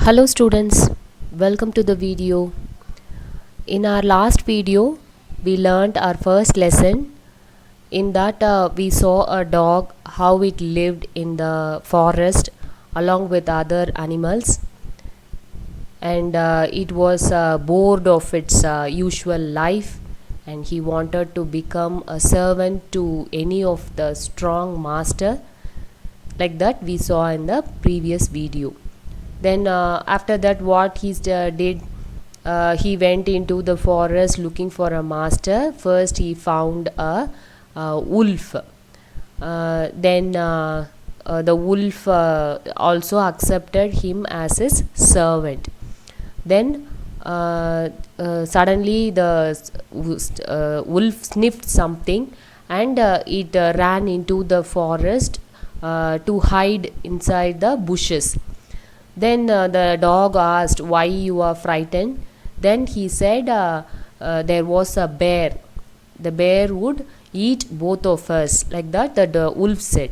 Hello students, welcome to the video. In our last video, we learned our first lesson. In that, we saw a dog, how it lived in the forest along with other animals, and it was bored of its usual life, and he wanted to become a servant to any of the strong master, like that we saw in the previous video. Then after that, what he did, he went into the forest looking for a master. First he found a wolf. Then the wolf also accepted him as his servant. Then suddenly the wolf sniffed something, and it ran into the forest to hide inside the bushes. Then the dog asked why you are frightened. Then he said there was a bear. The bear would eat both of us, like that the wolf said.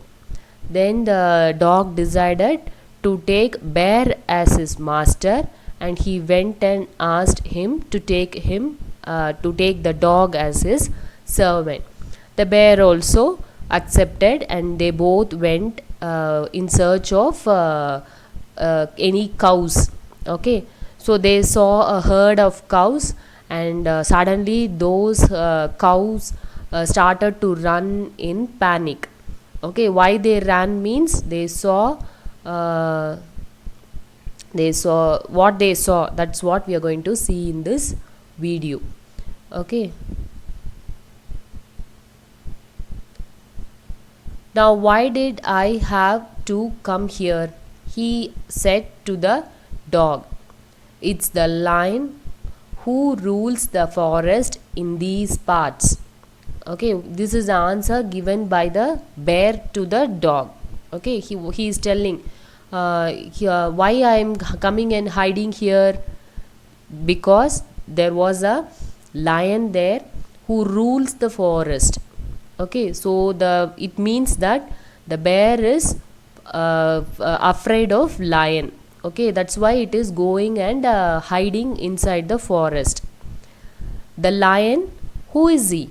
Then the dog decided to take bear as his master, and he went and asked him to take the dog as his servant. The bear also accepted, and they both went in search of any cows. Okay, so they saw a herd of cows, and suddenly those cows started to run in panic. Okay, why they ran means uh, they saw what they saw. That's what we are going to see in this video. Okay, now why did I have to come here? He said to the dog. It's the lion who rules the forest in these parts. Okay, this is the answer given by the bear to the dog. Okay, he is telling why I am coming and hiding here, because there was a lion there who rules the forest. Okay, so it means that the bear is afraid of lion. Okay, that's why it is going and hiding inside the forest. The lion, who is he?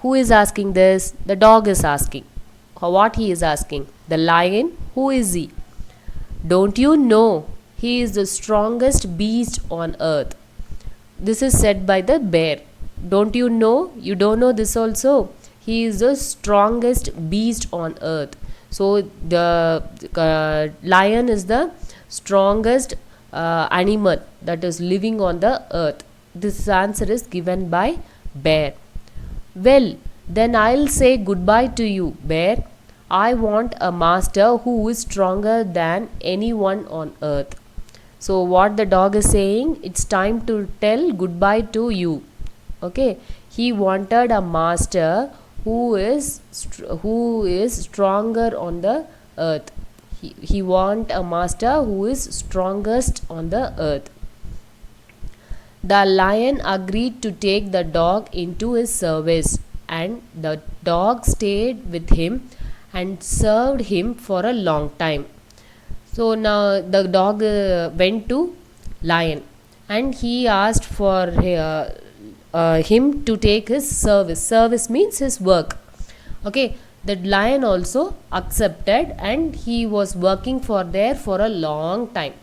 Who is asking this? The dog is asking. What he is asking? The lion, who is he? Don't you know he is the strongest beast on earth? This is said by the bear. Don't you know? You don't know this also? He is the strongest beast on earth. So the lion is the strongest animal that is living on the earth. This answer is given by bear. Well, then I'll say goodbye to you, bear. I want a master who is stronger than anyone on earth. So what the dog is saying, it's time to tell goodbye to you. Okay, he wanted a master who is stronger on the earth. He want a master who is strongest on the earth. The lion agreed to take the dog into his service, and the dog stayed with him and served him for a long time. So now the dog went to lion, and he asked for him to take his service. Service means his work. Okay, the lion also accepted, and he was working for a long time.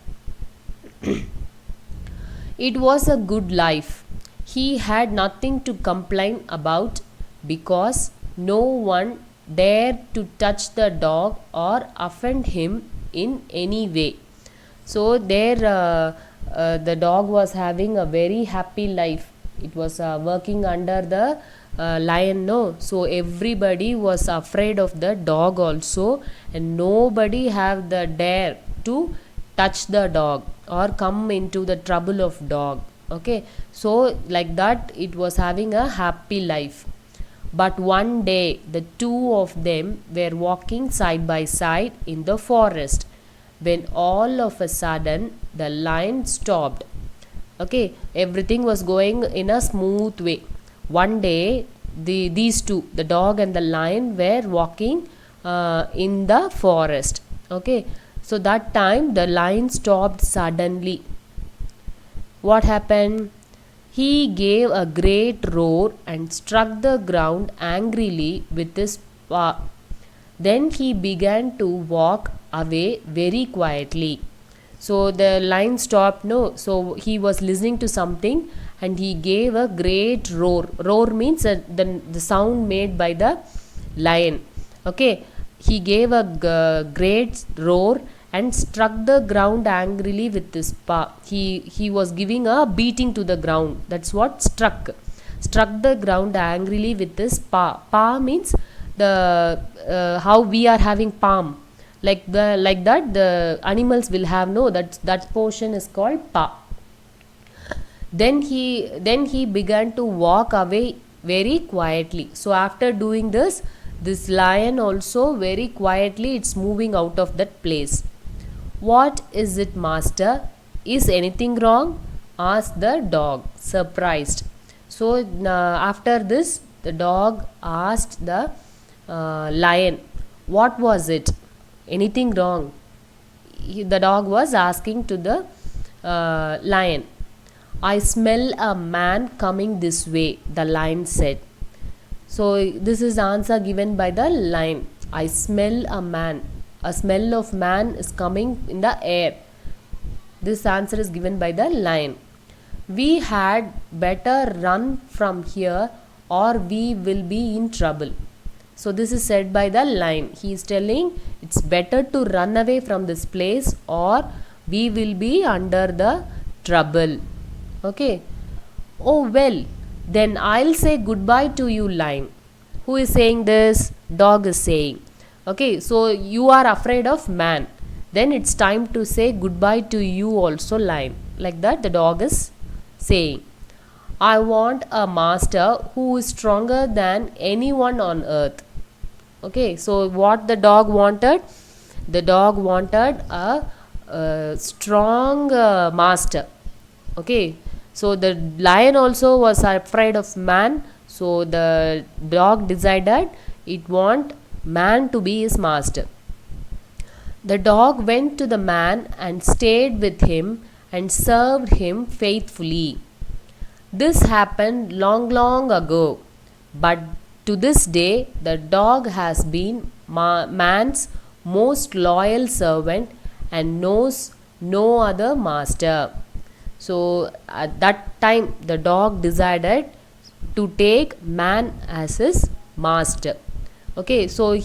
It was a good life. He had nothing to complain about, because no one dared to touch the dog or offend him in any way. So there the dog was having a very happy life. It was working under the lion, no? So everybody was afraid of the dog also, and nobody have the dare to touch the dog or come into the trouble of dog. Okay, so like that it was having a happy life. But one day the two of them were walking side by side in the forest, when all of a sudden the lion stopped. Okay, everything was going in a smooth way. One day these two, the dog and the lion, were walking in the forest. Okay, So that time the lion stopped suddenly. What happened? He gave a great roar and struck the ground angrily with his paw. Then he began to walk away very quietly. So the lion stopped. No, so he was listening to something and he gave a great roar. Roar means the sound made by the lion. Okay, he gave a great roar and struck the ground angrily with his paw. He was giving a beating to the ground. That's what struck. Struck the ground angrily with his paw. Paw means the how we are having palm. Like that the animals will have, no, that portion is called paw. Then he began to walk away very quietly. So after doing this, this lion also very quietly it's moving out of that place. What is it, master? Is anything wrong? Asked the dog, surprised. So after this, the dog asked the lion, what was it? Anything wrong? The dog was asking to the lion. I smell a man coming this way, the lion said. So this is answer given by the lion. I smell a man. A smell of man is coming in the air. This answer is given by the lion. We had better run from here or we will be in trouble. So this is said by the lion. He is telling it's better to run away from this place or we will be under the trouble. Okay. Oh well, then I'll say goodbye to you, lion. Who is saying this? Dog is saying. Okay, so you are afraid of man. Then it's time to say goodbye to you also, lion. Like that the dog is saying. I want a master who is stronger than anyone on earth. Okay, so what the dog wanted? The dog wanted a strong master. Okay, so the lion also was afraid of man. So the dog decided it want man to be his master. The dog went to the man and stayed with him and served him faithfully. This happened long, long ago, but to this day, the dog has been man's most loyal servant and knows no other master. So, at that time, the dog decided to take man as his master. Okay, so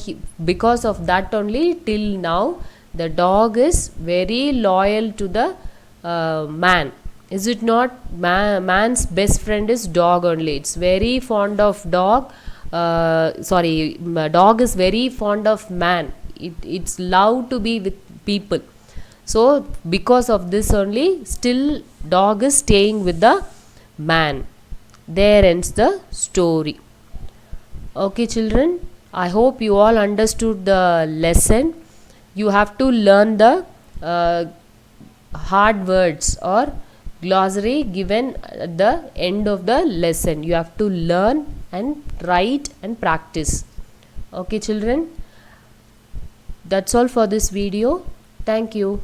because of that only, till now, the dog is very loyal to the man. Is it not? Man's best friend is dog only. It's very fond of dog. Dog is very fond of man. It's love to be with people. So because of this only, still dog is staying with the man. There ends the story. Okay, children, I hope you all understood the lesson. You have to learn the hard words or glossary given at the end of the lesson. You have to learn and write and practice. Okay, children, that's all for this video. Thank you.